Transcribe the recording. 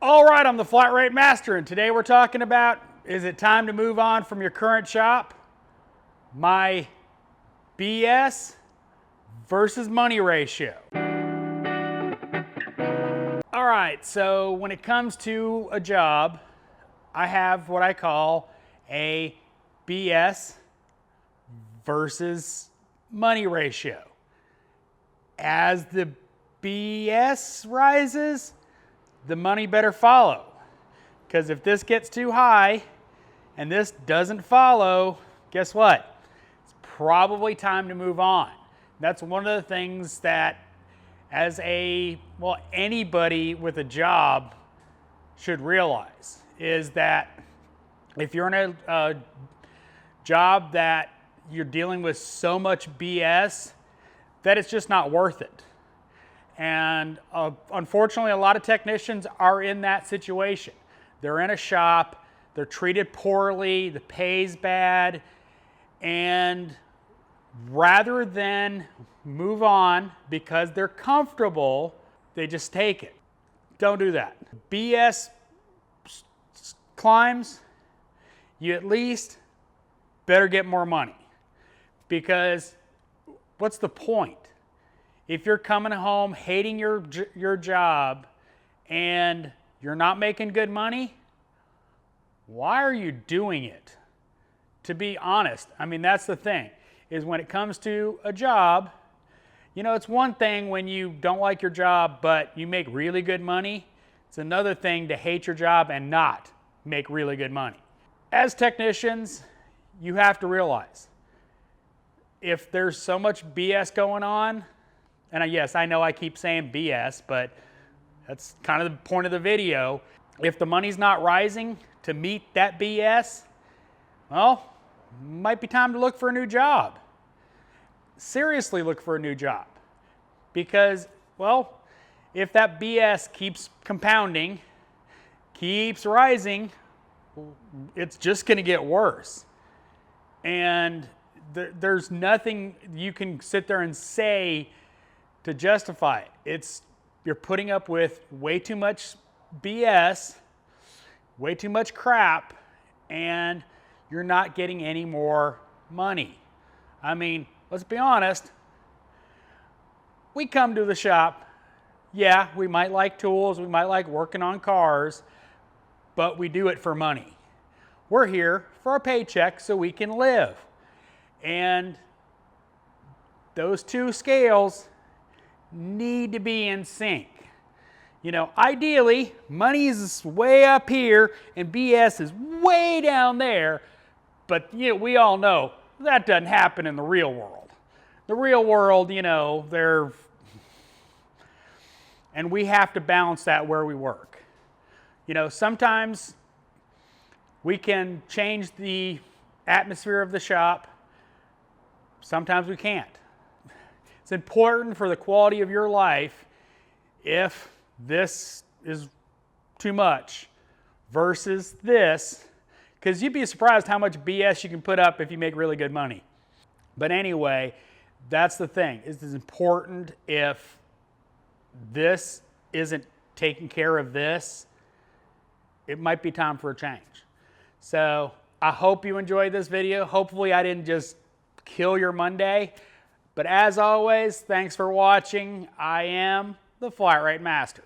All right, I'm the Flat Rate Master, and today we're talking about, is it time to move on from your current shop? My BS versus money ratio. All right, so when it comes to a job, I have what I call a BS versus money ratio. As the BS rises, the money better follow. Because if this gets too high and this doesn't follow, guess what? It's probably time to move on. That's one of the things that as anybody with a job should realize, is that if you're in a job that you're dealing with so much BS that it's just not worth it. And unfortunately, a lot of technicians are in that situation. They're in a shop, they're treated poorly, the pay's bad, and rather than move on because they're comfortable, they just take it. Don't do that. BS climbs, you at least better get more money, because what's the point? If you're coming home hating your job and you're not making good money, why are you doing it? To be honest, I mean, that's the thing, is when it comes to a job, you know, it's one thing when you don't like your job but you make really good money. It's another thing to hate your job and not make really good money. As technicians, you have to realize, if there's so much BS going on, and yes, I know I keep saying BS, but that's kind of the point of the video. If the money's not rising to meet that BS, well, might be time to look for a new job. Seriously look for a new job. Because, well, if that BS keeps compounding, keeps rising, it's just going to get worse. And there's nothing you can sit there and say to justify it. You're putting up with way too much BS, way too much crap, and you're not getting any more money. I mean, let's be honest. We come to the shop, yeah, we might like tools, we might like working on cars, but we do it for money. We're here for a paycheck so we can live. And those two scales need to be in sync. You know, ideally, money is way up here and BS is way down there, but you know, we all know that doesn't happen in the real world. The real world, you know, and we have to balance that where we work. You know, sometimes we can change the atmosphere of the shop, sometimes we can't. It's important for the quality of your life if this is too much versus this, because you'd be surprised how much BS you can put up if you make really good money. But anyway, that's the thing. It's important. If this isn't taking care of this, it might be time for a change. So I hope you enjoyed this video. Hopefully I didn't just kill your Monday. But as always, thanks for watching. I am the Flat Rate Master.